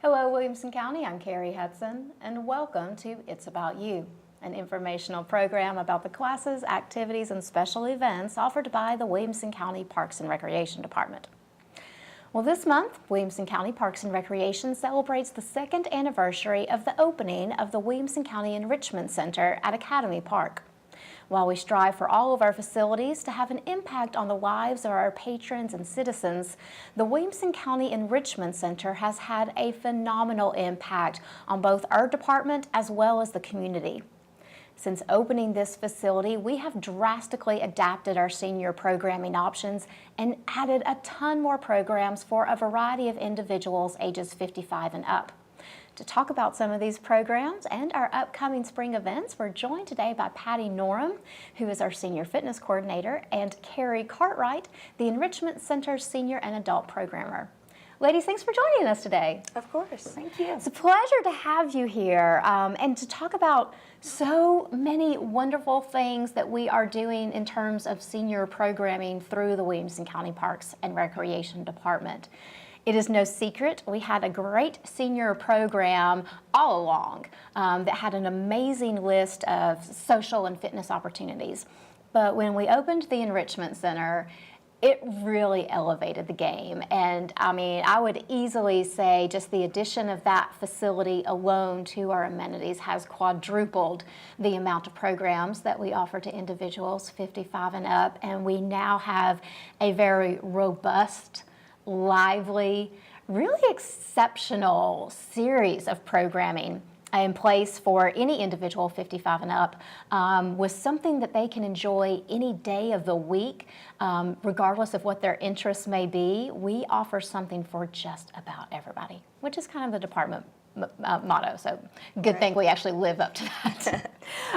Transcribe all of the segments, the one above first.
Hello, Williamson County. I'm Carrie Hudson, and welcome to It's About You, an informational program about the classes, activities, and special events offered by the Williamson County Parks and Recreation Department. Well, this month, Williamson County Parks and Recreation celebrates the second anniversary of the opening of the Williamson County Enrichment Center at Academy Park. While we strive for all of our facilities to have an impact on the lives of our patrons and citizens, the Williamson County Enrichment Center has had a phenomenal impact on both our department as well as the community. Since opening this facility, we have drastically adapted our senior programming options and added a ton more programs for a variety of individuals ages 55 and up. To talk about some of these programs and our upcoming spring events, we're joined today by Norem, who is our Senior Fitness Coordinator, and Carrie Cartwright, the Enrichment Center's Senior and Adult Programmer. Ladies, thanks for joining us today. Of course. Thank you. It's a pleasure to have you here and to talk about so many wonderful things that we are doing in terms of senior programming through the Williamson County Parks and Recreation Department. It is no secret, we had a great senior program all along that had an amazing list of social and fitness opportunities. But when we opened the Enrichment Center, it really elevated the game. And I would easily say just the addition of that facility alone to our amenities has quadrupled the amount of programs that we offer to individuals 55 and up. And we now have a very robust, lively, really exceptional series of programming in place for any individual 55 and up with something that they can enjoy any day of the week, regardless of what their interests may be. We offer something for just about everybody, which is kind of the department motto, so good thing we actually live up to that.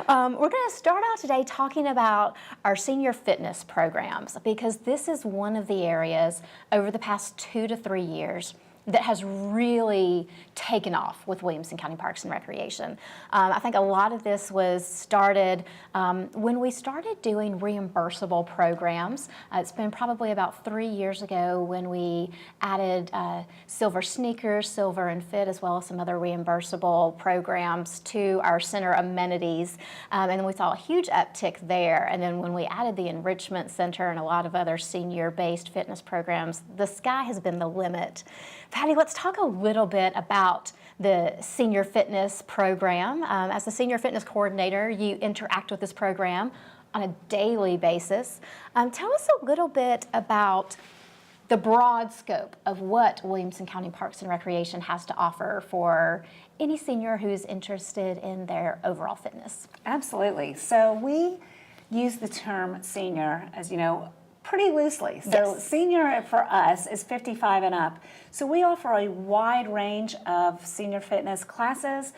We're going to start out today talking about our senior fitness programs, because this is one of the areas over the past 2 to 3 years that has really taken off with Williamson County Parks and Recreation. I think a lot of this was started when we started doing reimbursable programs. It's been probably about 3 years ago when we added Silver Sneakers, Silver and Fit, as well as some other reimbursable programs to our center amenities. And we saw a huge uptick there. And then when we added the Enrichment Center and a lot of other senior-based fitness programs, the sky has been the limit. Patty, let's talk a little bit about the senior fitness program. As the senior fitness coordinator, you interact with this program on a daily basis. Tell us a little bit about the broad scope of what Williamson County Parks and Recreation has to offer for any senior who's interested in their overall fitness. Absolutely. So we use the term senior, as you know, pretty loosely. So yes. Senior for us is 55 and up. So we offer a wide range of senior fitness classes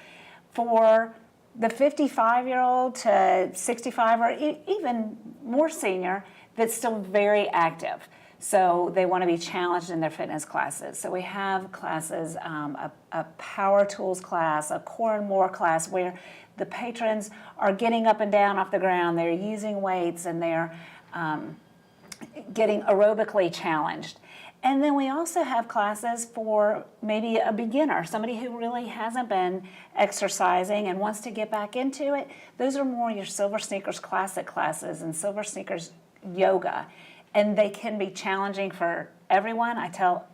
for the 55-year-old to 65 or even more senior that's still very active. So they want to be challenged in their fitness classes. So we have classes, a power tools class, a core and more class, where the patrons are getting up and down off the ground, they're using weights, and they're getting aerobically challenged. And then we also have classes for maybe a beginner, somebody who really hasn't been exercising and wants to get back into it. Those are more your Silver Sneakers Classic classes and Silver Sneakers Yoga. And they can be challenging for everyone. I tell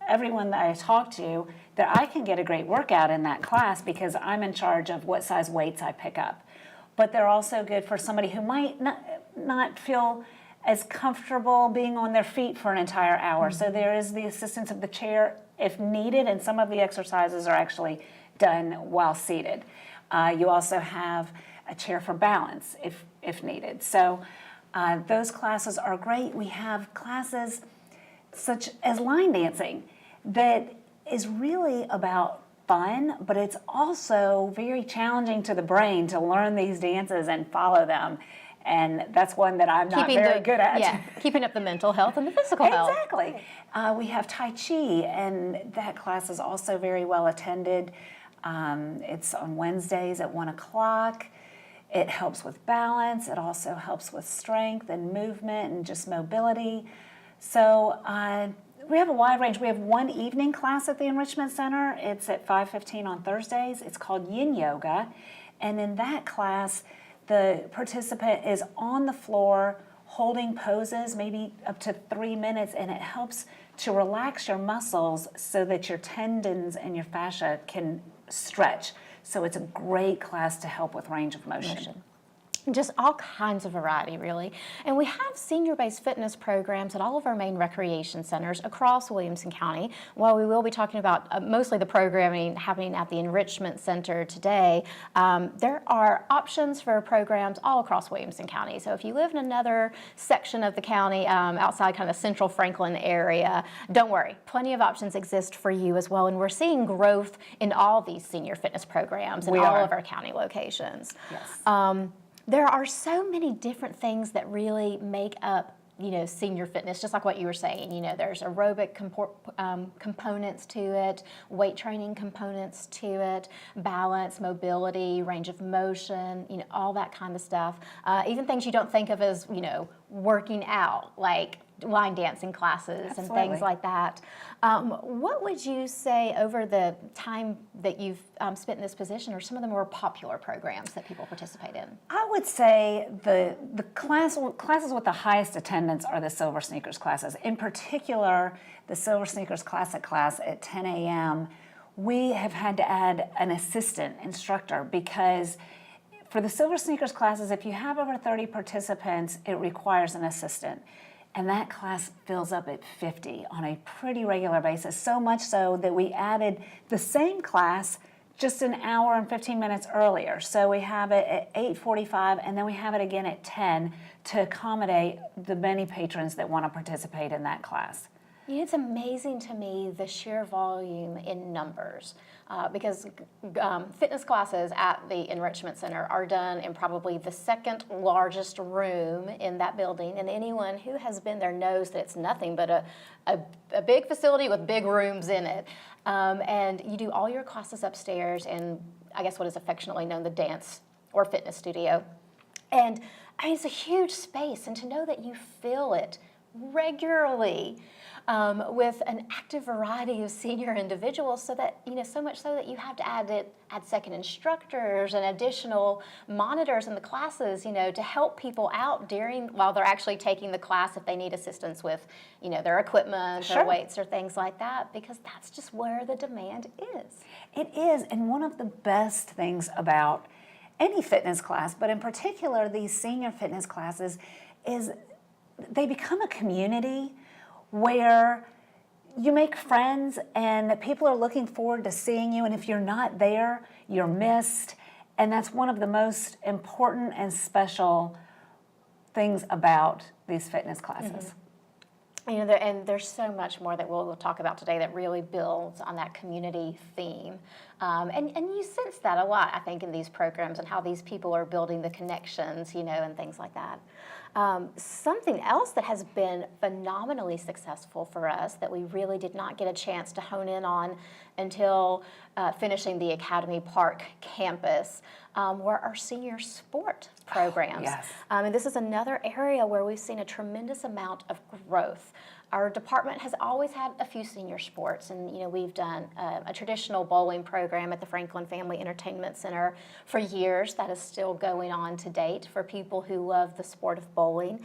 everyone that I talk to that I can get a great workout in that class because I'm in charge of what size weights I pick up. But they're also good for somebody who might not feel as comfortable being on their feet for an entire hour. Mm-hmm. So there is the assistance of the chair if needed, and some of the exercises are actually done while seated. You also have a chair for balance if needed. So those classes are great. We have classes such as line dancing that is really about fun, but it's also very challenging to the brain to learn these dances and follow them. And that's one that I'm not very good at. Yeah, keeping up the mental health and the physical health. Exactly. We have Tai Chi, and that class is also very well attended. It's on Wednesdays at 1 o'clock. It helps with balance. It also helps with strength and movement and just mobility. So We have a wide range. We have one evening class at the Enrichment Center. It's at 5:15 on Thursdays. It's called Yin Yoga. And in that class, the participant is on the floor holding poses, maybe up to 3 minutes, and it helps to relax your muscles so that your tendons and your fascia can stretch. So it's a great class to help with range of motion. Just all kinds of variety, really. And we have senior-based fitness programs at all of our main recreation centers across Williamson County. While we will be talking about mostly the programming happening at the Enrichment Center today, there are options for programs all across Williamson County. So if you live in another section of the county outside kind of the central Franklin area, don't worry, plenty of options exist for you as well. And we're seeing growth in all these senior fitness programs in all of our county locations. Yes. There are so many different things that really make up, senior fitness, just like what you were saying. There's aerobic components to it, weight training components to it, balance, mobility, range of motion, all that kind of stuff. Even things you don't think of as, working out, like line dancing classes and things like that. What would you say over the time that you've spent in this position are some of the more popular programs that people participate in? I would say the classes with the highest attendance are the Silver Sneakers classes. In particular, the Silver Sneakers Classic class at 10 a.m., we have had to add an assistant instructor because for the Silver Sneakers classes, if you have over 30 participants, it requires an assistant. And that class fills up at 50 on a pretty regular basis, so much so that we added the same class just an hour and 15 minutes earlier. So we have it at 8:45, and then we have it again at 10 to accommodate the many patrons that want to participate in that class. It's amazing to me the sheer volume in numbers because fitness classes at the Enrichment Center are done in probably the second largest room in that building, and anyone who has been there knows that it's nothing but a big facility with big rooms in it. And you do all your classes upstairs in, I guess, what is affectionately known the dance or fitness studio. And it's a huge space, and to know that you fill it regularly with an active variety of senior individuals, so that so much so that you have to add second instructors and additional monitors in the classes, to help people out while they're actually taking the class if they need assistance with their equipment or weights or things like that, because that's just where the demand is. It is, and one of the best things about any fitness class, but in particular these senior fitness classes, is they become a community where you make friends and people are looking forward to seeing you, and if you're not there, you're missed. And that's one of the most important and special things about these fitness classes. Mm-hmm. And there's so much more that we'll talk about today that really builds on that community theme. And you sense that a lot, I think, in these programs and how these people are building the connections, and things like that. Something else that has been phenomenally successful for us that we really did not get a chance to hone in on until finishing the Academy Park campus were our senior sport programs. Yes. And this is another area where we've seen a tremendous amount of growth. Our department has always had a few senior sports, and we've done a traditional bowling program at the Franklin Family Entertainment Center for years. That is still going on to date for people who love the sport of bowling.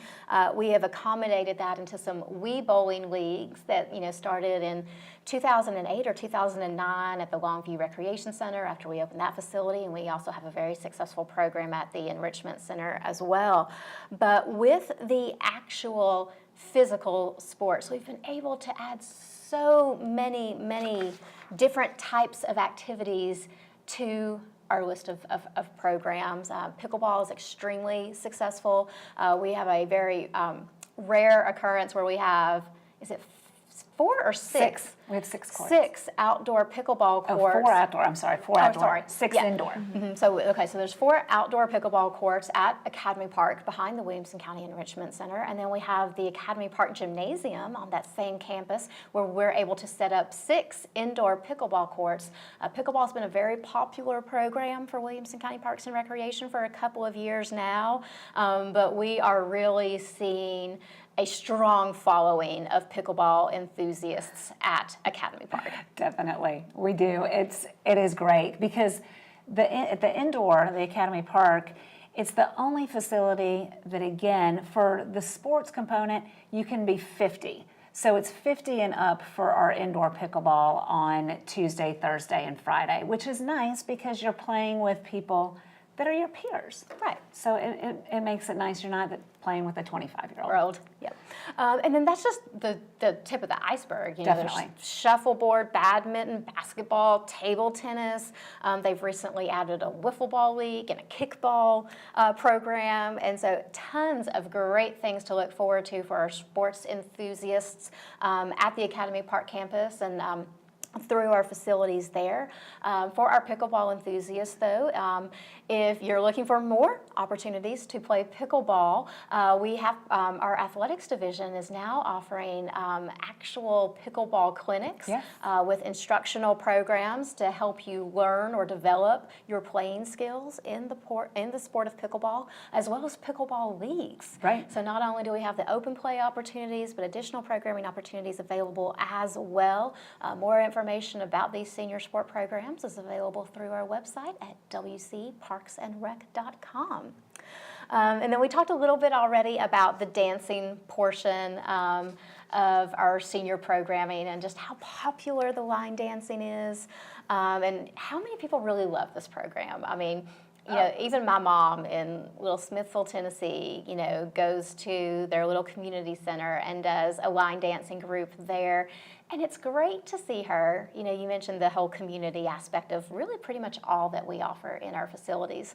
We have accommodated that into some Wii bowling leagues that started in 2008 or 2009 at the Longview Recreation Center after we opened that facility, and we also have a very successful program at the Enrichment Center as well. But with the actual physical sports, we've been able to add so many different types of activities to our list of programs. Pickleball is extremely successful. We have a very rare occurrence where we have, is it 4 or 6? We have 6 courts. 6 outdoor pickleball courts. 4 outdoor. I'm sorry, 4 outdoor. Sorry. 6 Yeah. indoor. Mm-hmm. So there's 4 outdoor pickleball courts at Academy Park behind the Williamson County Enrichment Center, and then we have the Academy Park Gymnasium on that same campus where we're able to set up 6 indoor pickleball courts. Pickleball has been a very popular program for Williamson County Parks and Recreation for a couple of years now, but we are really seeing a strong following of pickleball enthusiasts at Academy Park. Definitely, we do. It is great because the indoor, the Academy Park, it's the only facility that, again, for the sports component, you can be 50. So it's 50 and up for our indoor pickleball on Tuesday, Thursday, and Friday, which is nice because you're playing with people that are your peers. Right. So it makes it nice. You're not playing with a 25-year-old. World. Yep. And then that's just the tip of the iceberg. You know, Definitely. there's shuffleboard, badminton, basketball, table tennis. They've recently added a wiffle ball league and a kickball program. And so tons of great things to look forward to for our sports enthusiasts at the Academy Park campus and through our facilities there. For our pickleball enthusiasts, though, if you're looking for more opportunities to play pickleball, we have our athletics division is now offering actual pickleball clinics. Yes. With instructional programs to help you learn or develop your playing skills in the sport of pickleball, as well as pickleball leagues. Right. So not only do we have the open play opportunities, but additional programming opportunities available as well. More information about these senior sport programs is available through our website at wcparksandrec.com. And then we talked a little bit already about the dancing portion of our senior programming and just how popular the line dancing is, and how many people really love this program. I mean, you know, even my mom in Little Smithville, Tennessee, you know, goes to their little community center and does a line dancing group there. And it's great to see her. You know, you mentioned the whole community aspect of really pretty much all that we offer in our facilities.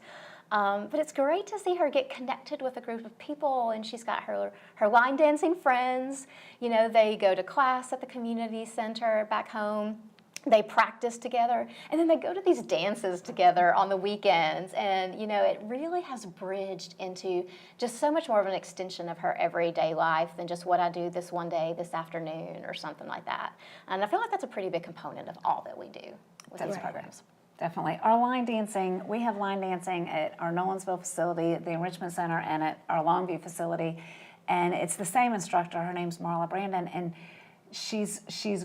But it's great to see her get connected with a group of people, and she's got her line dancing friends. You know, they go to class at the community center back home. They practice together, and then they go to these dances together on the weekends. And, you know, it really has bridged into just so much more of an extension of her everyday life than just what I do this one day, this afternoon, or something like that. And I feel like that's a pretty big component of all that we do with these programs. Definitely. Our line dancing, we have line dancing at our Nolensville facility, at the Enrichment Center, and at our Longview facility. And it's the same instructor. Her name's Marla Brandon. And she's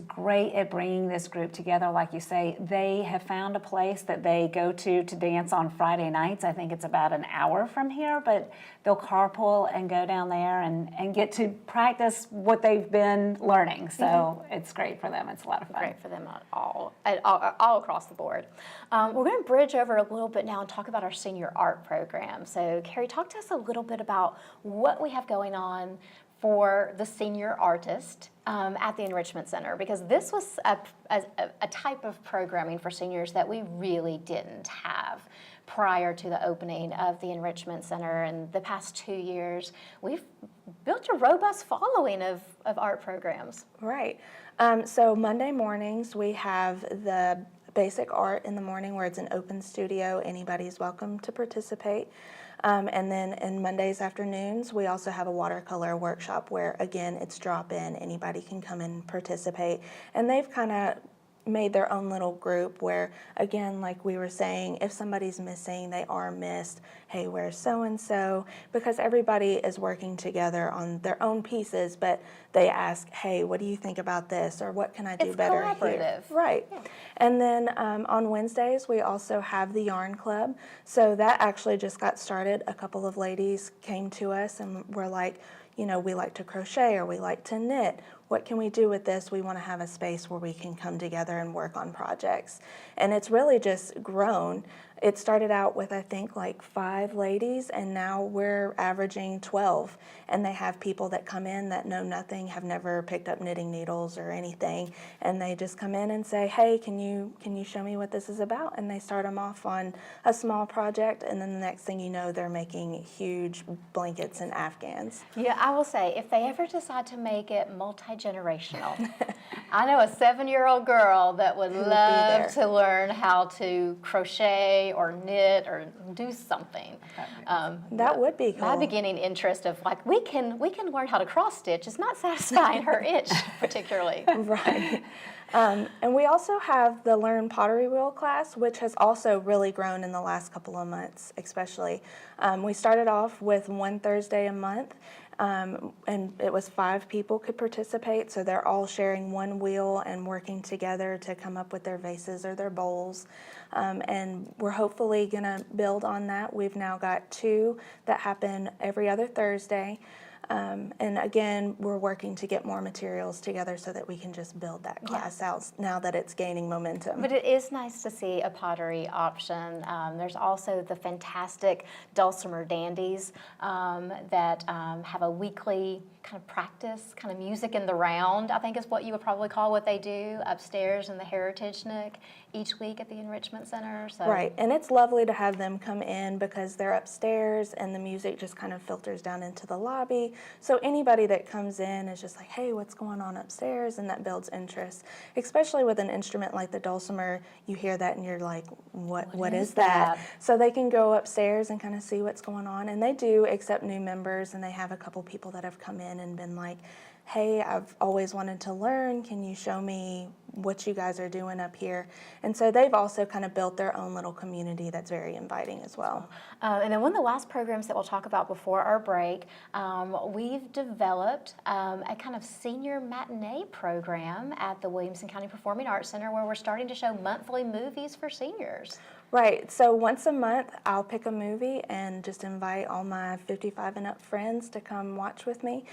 great at bringing this group together. Like you say, they have found a place that they go to dance on Friday nights. I think it's about an hour from here, but they'll carpool and go down there and get to practice what they've been learning. So it's great for them. It's a lot of fun. Great for them all across the board. We're going to bridge over a little bit now and talk about our senior art program. So Kerri, talk to us a little bit about what we have going on for the senior artist at the Enrichment Center, because this was a type of programming for seniors that we really didn't have prior to the opening of the Enrichment Center. And the past 2 years, we've built a robust following of art programs. Right. So Monday mornings, we have the basic art in the morning where it's an open studio. Anybody's welcome to participate. And then in Mondays afternoons, we also have a watercolor workshop where, again, it's drop-in. Anybody can come and participate. And they've kind of made their own little group where, again, like we were saying, if somebody's missing, they are missed. Hey, where's so-and-so? Because everybody is working together on their own pieces, but they ask, hey, what do you think about this? Or what can I do better here? Collaborative. Right. Yeah. And then on Wednesdays, we also have the Yarn Club. So that actually just got started. A couple of ladies came to us and were like, you know, we like to crochet or we like to knit. What can we do with this? We want to have a space where we can come together and work on projects. And it's really just grown. It started out with, I think, like 5 ladies, and now we're averaging 12. And they have people that come in that know nothing, have never picked up knitting needles or anything, and they just come in and say, hey, can you show me what this is about? And they start them off on a small project, and then the next thing you know, they're making huge blankets and afghans. Yeah, I will say, if they ever decide to make it multi-generational, I know a 7-year-old girl that would love to learn how to crochet or knit or do something. That would be cool. My beginning interest of like, we can learn how to cross stitch is not satisfying her itch particularly. Right. And we also have the Learn Pottery Wheel class, which has also really grown in the last couple of months, especially. We started off with one Thursday a month, and it was 5 people could participate, so they're all sharing one wheel and working together to come up with their vases or their bowls. And we're hopefully going to build on that. We've now got 2 that happen every other Thursday. And again, we're working to get more materials together so that we can just build that class out now that it's gaining momentum. But it is nice to see a pottery option. There's also the fantastic Dulcimer Dandies that have a weekly kind of practice, kind of music in the round, I think is what you would probably call what they do upstairs in the Heritage Nook each week at the Enrichment Center. So. Right, and it's lovely to have them come in because they're upstairs and the music just kind of filters down into the lobby. So anybody that comes in is just like, hey, what's going on upstairs? And that builds interest, especially with an instrument like the dulcimer. You hear that and you're like, what is that? So they can go upstairs and kind of see what's going on. And they do accept new members, and they have a couple people that have come in and been like, hey, I've always wanted to learn. Can you show me what you guys are doing up here? And so they've also kind of built their own little community that's very inviting as well. And then one of the last programs that we'll talk about before our break, we've developed a kind of senior matinee program at the Williamson County Performing Arts Center where we're starting to show monthly movies for seniors. Right, so once a month I'll pick a movie and just invite all my 55 and up friends to come watch with me.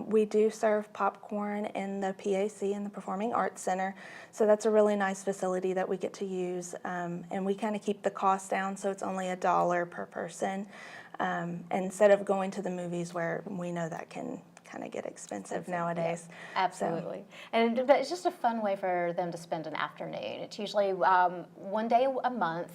We do serve popcorn in the PAC in the Performing Arts Center, so that's a really nice facility that we get to use, and we kind of keep the cost down so it's only $1 per person, instead of going to the movies where we know that can kind of get expensive nowadays. Absolutely. But it's just a fun way for them to spend an afternoon. It's usually one day a month,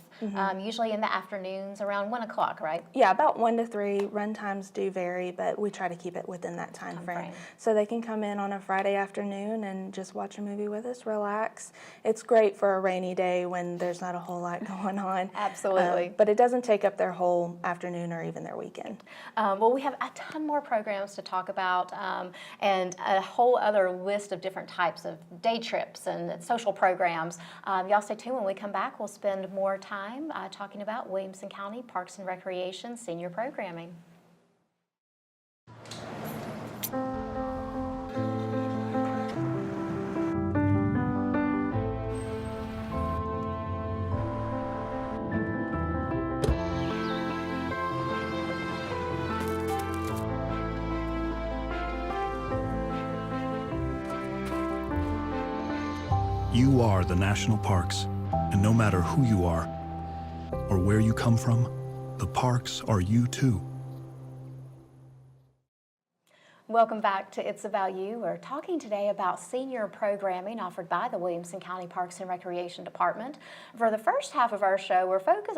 usually in the afternoons around 1 o'clock, right? Yeah, about 1 to 3. Run times do vary, but we try to keep it within that time frame. So they can come in on a Friday afternoon and just watch a movie with us, relax. It's great for a rainy day when there's not a whole lot going on. Absolutely. But it doesn't take up their whole afternoon or even their weekend. Well, we have a ton more programs to talk about. And a whole other list of different types of day trips and social programs. Y'all stay tuned. When we come back, we'll spend more time talking about Williamson County Parks and Recreation senior programming. You are the national parks, and no matter who you are or where you come from, the parks are you too. Welcome back to It's About You. We're talking today about senior programming offered by the Williamson County Parks and Recreation Department. For the first half of our show,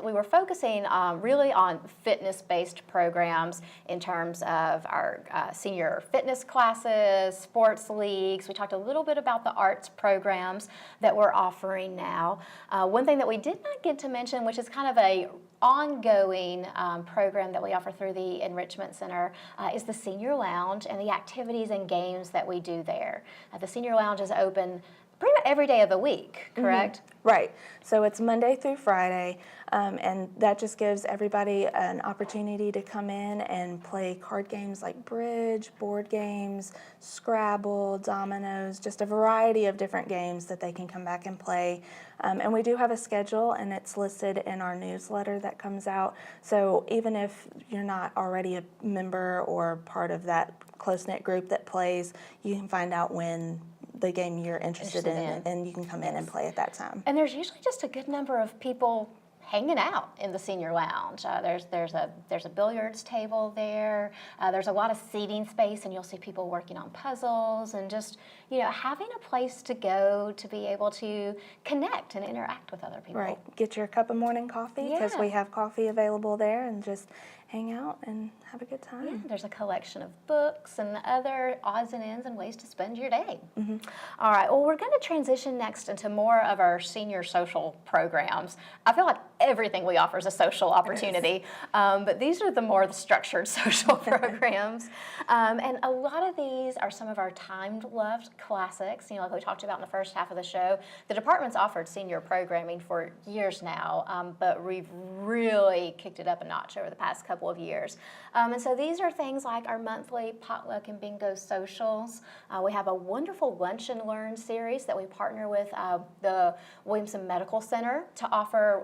we were focusing really on fitness-based programs in terms of our senior fitness classes, sports leagues. We talked a little bit about the arts programs that we're offering now. One thing that we did not get to mention, which is kind of a ongoing program that we offer through the Enrichment Center, is the Senior Lounge and the activities and games that we do there. The Senior Lounge is open pretty much every day of the week, correct? Right. So it's Monday through Friday, and that just gives everybody an opportunity to come in and play card games like bridge, board games, Scrabble, dominoes, just a variety of different games that they can come back and play. And we do have a schedule, and it's listed in our newsletter that comes out. So even if you're not already a member or part of that close-knit group that plays, you can find out when the game you're interested in, and you can come in and play at that time. And there's usually just a good number of people hanging out in the senior lounge. There's a billiards table there. There's a lot of seating space, and you'll see people working on puzzles and just having a place to go to be able to connect and interact with other people. Right. Get your cup of morning coffee because we have coffee available there, and just hang out and have a good time. Yeah, there's a collection of books and other odds and ends and ways to spend your day. All right, well, we're going to transition next into more of our senior social programs. I feel like everything we offer is a social opportunity, but these are the more structured social programs. And a lot of these are some of our time-loved classics, like we talked about in the first half of the show. The department's offered senior programming for years now, but we've really kicked it up a notch over the past couple of years. And so these are things like our monthly potluck and bingo socials. We have a wonderful Lunch and Learn series that we partner with the Williamson Medical Center to offer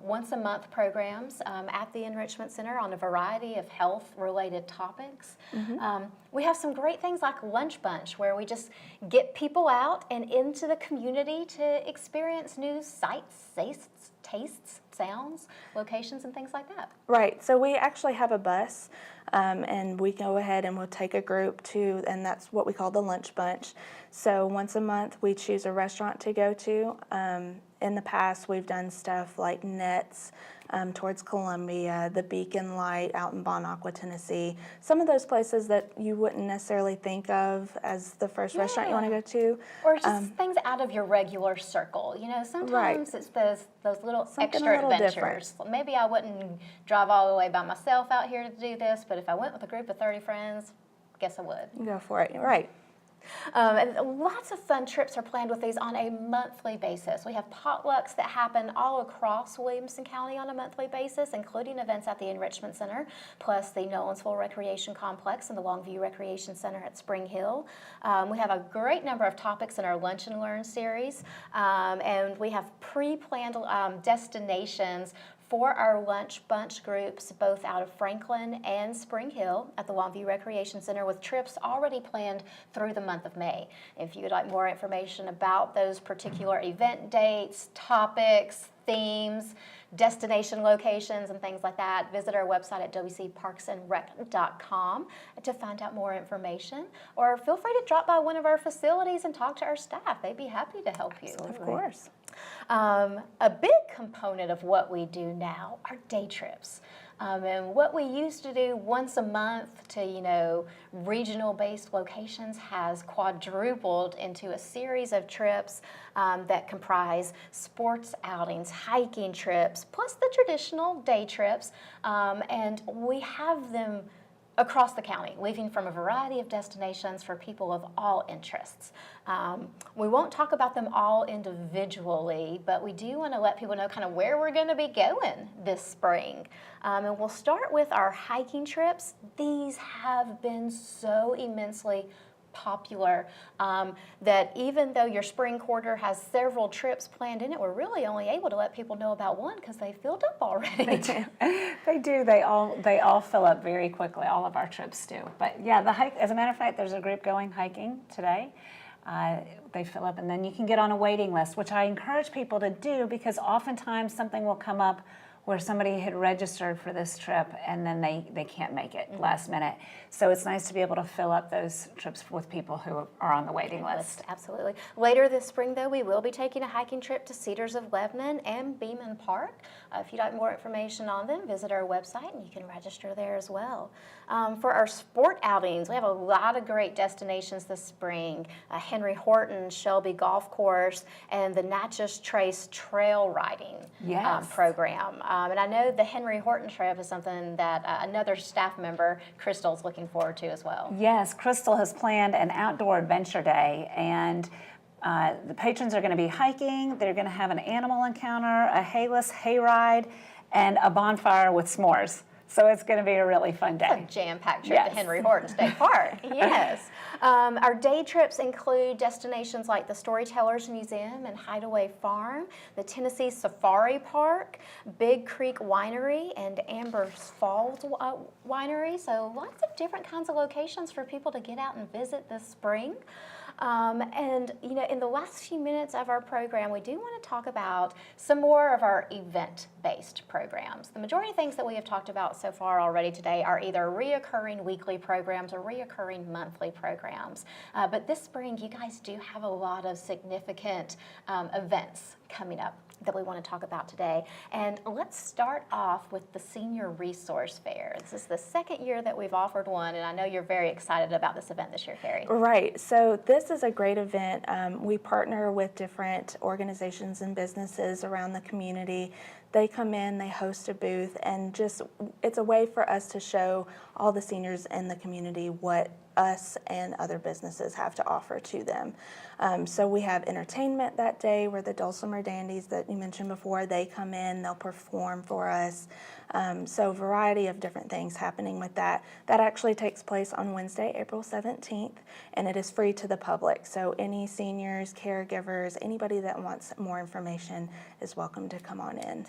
once-a-month programs at the Enrichment Center on a variety of health-related topics. We have some great things like Lunch Bunch, where we just get people out and into the community to experience new sights, tastes, sounds, locations, and things like that. Right, so we actually have a bus, and we go ahead and we'll take a group to, and that's what we call the Lunch Bunch. So once a month we choose a restaurant to go to. In the past we've done stuff like Nets towards Columbia, the Beacon Light out in Bon Aqua, Tennessee. Some of those places that you wouldn't necessarily think of as the first restaurant you want to go to. Or just things out of your regular circle. Sometimes it's those little Something extra a little adventures. Maybe I wouldn't drive all the way by myself out here to do this, but if I went with a group of 30 friends, guess I would. Go for it, right. And lots of fun trips are planned with these on a monthly basis. We have potlucks that happen all across Williamson County on a monthly basis, including events at the Enrichment Center, plus the Nolensville Recreation Complex and the Longview Recreation Center at Spring Hill. We have a great number of topics in our Lunch and Learn series, and we have pre-planned destinations for our Lunch Bunch groups, both out of Franklin and Spring Hill at the Longview Recreation Center, with trips already planned through the month of May. If you would like more information about those particular event dates, topics, themes, destination locations, and things like that, visit our website at wcparksandrec.com to find out more information, or feel free to drop by one of our facilities and talk to our staff. They'd be happy to help you. Of course. A big component of what we do now are day trips. And what we used to do once a month to, regional-based locations has quadrupled into a series of trips that comprise sports outings, hiking trips, plus the traditional day trips. And we have them across the county, leaving from a variety of destinations for people of all interests. We won't talk about them all individually, but we do want to let people know kind of where we're going to be going this spring. And we'll start with our hiking trips. These have been so immensely popular that even though your spring quarter has several trips planned in it, we're really only able to let people know about one because they filled up already. They do. They all fill up very quickly. All of our trips do. But yeah, the hike. As a matter of fact, there's a group going hiking today. They fill up, and then you can get on a waiting list, which I encourage people to do because oftentimes something will come up where somebody had registered for this trip and then they can't make it last minute. So it's nice to be able to fill up those trips with people who are on the waiting list. Absolutely. Later this spring, though, we will be taking a hiking trip to Cedars of Lebanon and Beeman Park. If you'd like more information on them, visit our website and you can register there as well. For our sport outings, we have a lot of great destinations this spring. Henry Horton, Shelby Golf Course, and the Natchez Trace Trail Riding program. And I know the Henry Horton trip is something that another staff member, Crystal's looking forward to as well. Yes, Crystal has planned an outdoor adventure day, and the patrons are going to be hiking. They're going to have an animal encounter, a hayless hayride, and a bonfire with s'mores. So it's going to be a really fun day. It's a jam-packed trip to Henry Horton State Park. Yes. Our day trips include destinations like the Storytellers Museum and Hideaway Farm, the Tennessee Safari Park, Big Creek Winery, and Amber's Falls Winery. So lots of different kinds of locations for people to get out and visit this spring. And in the last few minutes of our program, we do want to talk about some more of our event-based programs. The majority of things that we have talked about so far already today are either reoccurring weekly programs or reoccurring monthly programs. But this spring, you guys do have a lot of significant events coming up. that we want to talk about today. And let's start off with the Senior Resource Fair. This is the second year that we've offered one, and I know you're very excited about this event this year, Carrie. Right. So this is a great event. We partner with different organizations and businesses around the community. They come in, they host a booth, and just it's a way for us to show all the seniors in the community what us and other businesses have to offer to them. So we have entertainment that day where the Dulcimer Dandies that you mentioned before, they come in, they'll perform for us. So a variety of different things happening with that. That actually takes place on Wednesday, April 17th, and it is free to the public. So any seniors, caregivers, anybody that wants more information is welcome to come on in.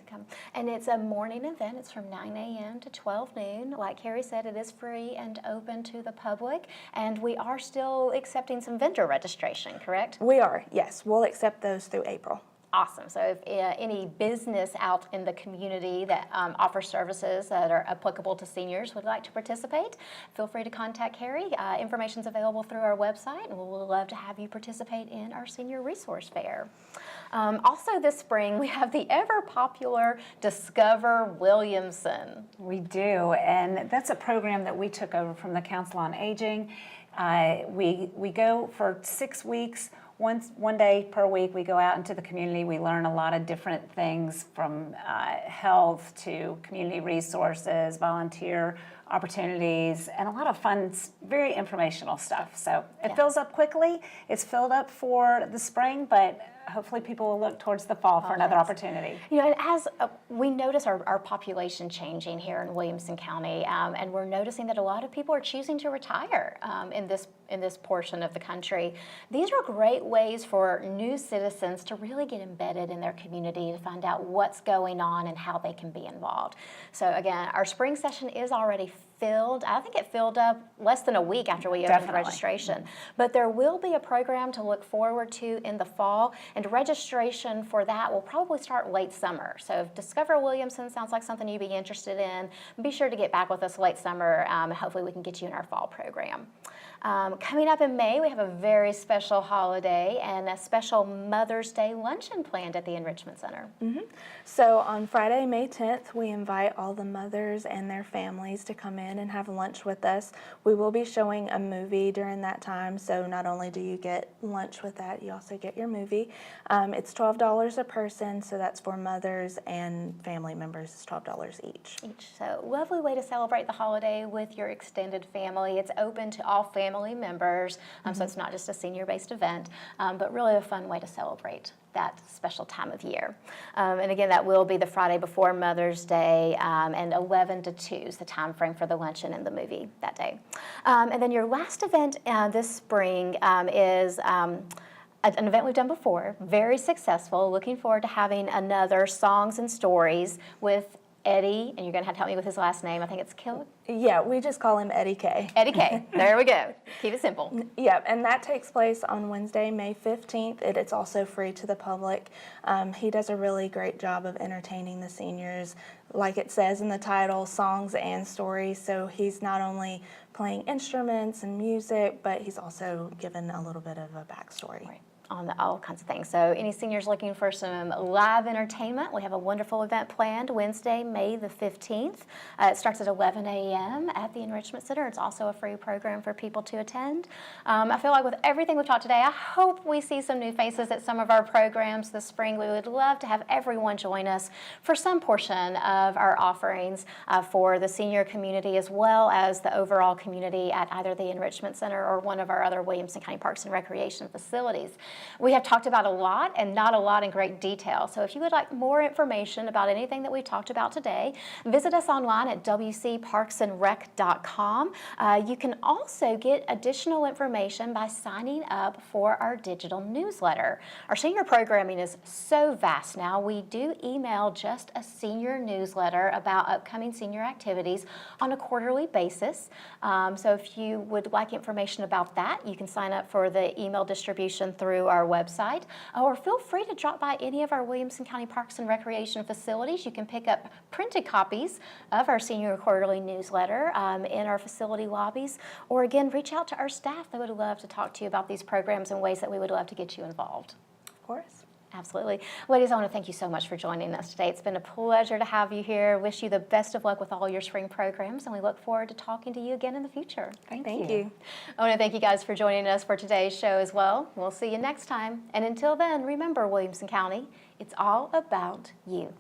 And it's a morning event. It's from 9 a.m. to 12 noon. Like Carrie said, it is free and open to the public. And we are still accepting some vendor registration, correct? We are, yes. We'll accept those through April. Awesome. So if any business out in the community that offers services that are applicable to seniors would like to participate, feel free to contact Carrie. Information's available through our website, and we'll love to have you participate in our Senior Resource Fair. Also this spring, we have the ever-popular Discover Williamson. We do, and that's a program that we took over from the Council on Aging. We go for 6 weeks. One day per week, we go out into the community. We learn a lot of different things from health to community resources, volunteer opportunities, and a lot of fun, very informational stuff. So it fills up quickly. It's filled up for the spring, but hopefully people will look towards the fall for another opportunity. You know, as we notice our population changing here in Williamson County, and we're noticing that a lot of people are choosing to retire in this portion of the country. These are great ways for new citizens to really get embedded in their community, to find out what's going on and how they can be involved. So again, our spring session is already filled. I think it filled up less than a week after we opened the registration. But there will be a program to look forward to in the fall, and registration for that will probably start late summer. So if Discover Williamson sounds like something you'd be interested in, be sure to get back with us late summer, and hopefully we can get you in our fall program. Coming up in May, we have a very special holiday and a special Mother's Day luncheon planned at the Enrichment Center. So on Friday, May 10th, we invite all the mothers and their families to come in and have lunch with us. We will be showing a movie during that time, so not only do you get lunch with that, you also get your movie. It's $12 a person, so that's for mothers and family members. It's $12 each. So lovely way to celebrate the holiday with your extended family. It's open to all family members, so it's not just a senior-based event, but really a fun way to celebrate that special time of year. And again, that will be the Friday before Mother's Day, and 11 to 2 is the time frame for the luncheon and the movie that day. And then your last event this spring is an event we've done before, very successful. Looking forward to having another Songs and Stories with Eddie, and you're going to have to help me with his last name. I think it's Kill. Yeah, we just call him Eddie K. Eddie K. There we go. Keep it simple. Yep, and that takes place on Wednesday, May 15th. It's also free to the public. He does a really great job of entertaining the seniors. Like it says in the title, songs and stories. So he's not only playing instruments and music, but he's also given a little bit of a backstory. Right. On all kinds of things. So any seniors looking for some live entertainment, we have a wonderful event planned Wednesday, May the 15th. It starts at 11 a.m. at the Enrichment Center. It's also a free program for people to attend. I feel like with everything we've talked today, I hope we see some new faces at some of our programs this spring. We would love to have everyone join us for some portion of our offerings for the senior community as well as the overall community at either the Enrichment Center or one of our other Williamson County Parks and Recreation facilities. We have talked about a lot and not a lot in great detail. So if you would like more information about anything that we talked about today, visit us online at wcparksandrec.com. You can also get additional information by signing up for our digital newsletter. Our senior programming is so vast now. We do email just a senior newsletter about upcoming senior activities on a quarterly basis. So if you would like information about that, you can sign up for the email distribution through our website, or feel free to drop by any of our Williamson County Parks and Recreation facilities. You can pick up printed copies of our senior quarterly newsletter in our facility lobbies, or again, reach out to our staff. They would love to talk to you about these programs and ways that we would love to get you involved. Of course. Absolutely. Ladies, I want to thank you so much for joining us today. It's been a pleasure to have you here. Wish you the best of luck with all your spring programs, and we look forward to talking to you again in the future. Thank Thank you. you. I want to thank you guys for joining us for today's show as well. We'll see you next time. And until then, remember, Williamson County, it's all about you.